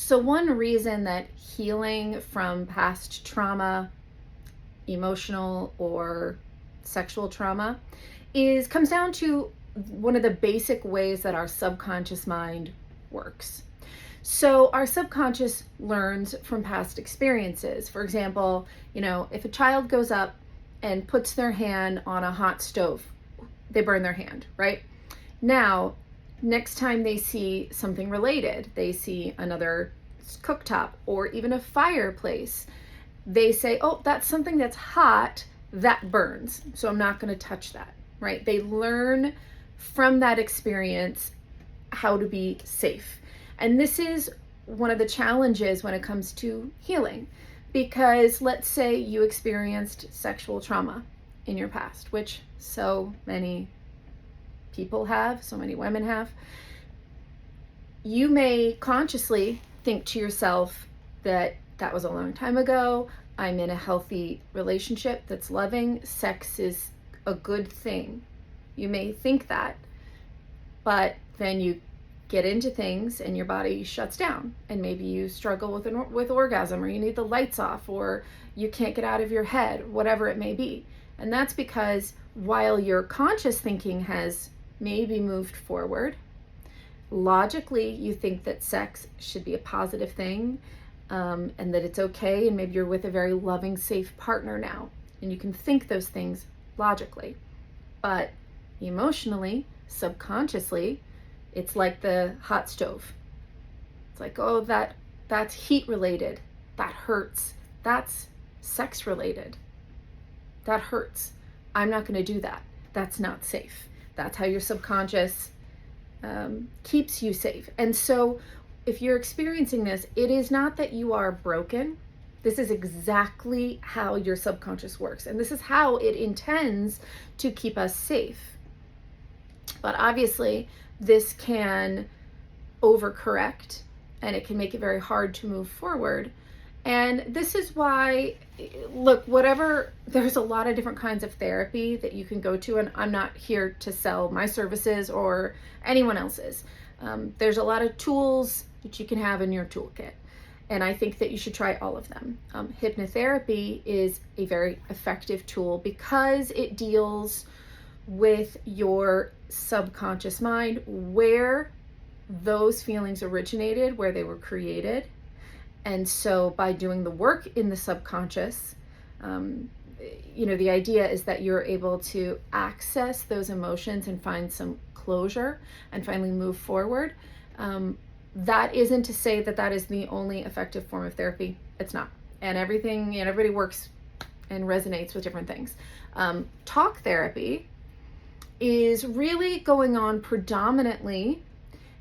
So one reason that healing from past trauma, emotional or sexual trauma, comes down to one of the basic ways that our subconscious mind works. So our subconscious learns from past experiences. For example, if a child goes up and puts their hand on a hot stove, they burn their hand, right? Now, next time they see something related, they see another cooktop or even a fireplace, they say, oh, that's something that's hot, that burns, so I'm not going to touch that, right? They learn from that experience how to be safe. And this is one of the challenges when it comes to healing, because let's say you experienced sexual trauma in your past, which so many people have, so many women have. You may consciously think to yourself that was a long time ago. I'm in a healthy relationship that's loving. Sex is a good thing. You may think that, but then you get into things and your body shuts down, and maybe you struggle with orgasm, or you need the lights off, or you can't get out of your head, whatever it may be. And that's because while your conscious thinking has maybe moved forward, logically you think that sex should be a positive thing, and that it's okay, and maybe you're with a very loving, safe partner now, and you can think those things logically. But emotionally, subconsciously, it's like the hot stove. It's like, oh, that's heat related. That hurts. That's sex related. That hurts. I'm not going to do that. That's not safe. That's how your subconscious keeps you safe. And so if you're experiencing this, it is not that you are broken. This is exactly how your subconscious works. And this is how it intends to keep us safe. But obviously, this can overcorrect, and it can make it very hard to move forward. And this is why, look, there's a lot of different kinds of therapy that you can go to, and I'm not here to sell my services or anyone else's. There's a lot of tools that you can have in your toolkit, and I think that you should try all of them. Hypnotherapy is a very effective tool because it deals with your subconscious mind, where those feelings originated, where they were created. And so by doing the work in the subconscious, the idea is that you're able to access those emotions and find some closure and finally move forward. That isn't to say that is the only effective form of therapy. It's not. And everybody works and resonates with different things. Talk therapy is really going on predominantly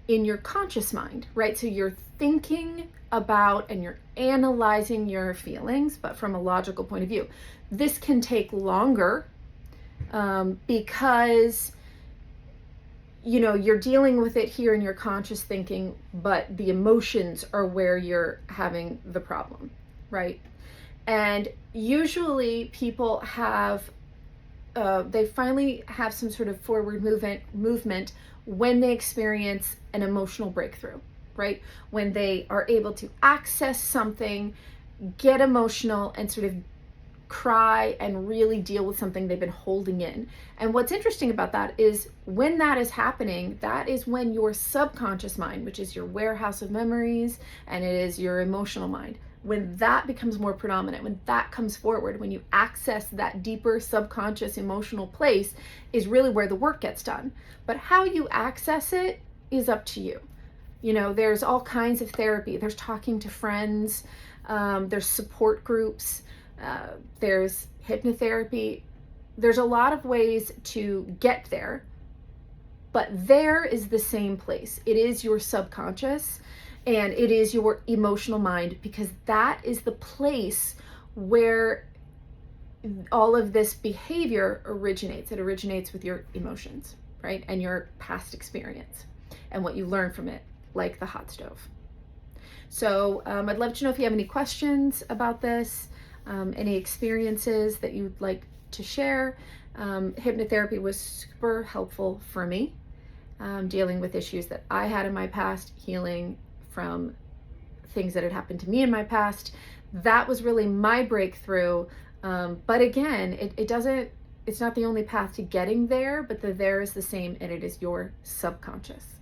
in your conscious mind, right? So you're thinking about and you're analyzing your feelings, but from a logical point of view. This can take longer because you're dealing with it here in your conscious thinking, but the emotions are where you're having the problem, right? And usually people have they finally have some sort of forward movement when they experience an emotional breakthrough, right? When they are able to access something, get emotional, and sort of cry and really deal with something they've been holding in. And what's interesting about that is when that is happening, that is when your subconscious mind, which is your warehouse of memories, and it is your emotional mind, when that becomes more predominant, when that comes forward, when you access that deeper subconscious emotional place, is really where the work gets done. But how you access it is up to you. There's all kinds of therapy. There's talking to friends, there's support groups, there's hypnotherapy. There's a lot of ways to get there, but there is the same place. It is your subconscious. And it is your emotional mind, because that is the place where all of this behavior originates. It originates with your emotions, right? And your past experience and what you learn from it, like the hot stove. So I'd love to know if you have any questions about this, any experiences that you'd like to share. Hypnotherapy was super helpful for me, dealing with issues that I had in my past, healing from things that had happened to me in my past. That was really my breakthrough. But again, it's not the only path to getting there, but the there is the same, and it is your subconscious.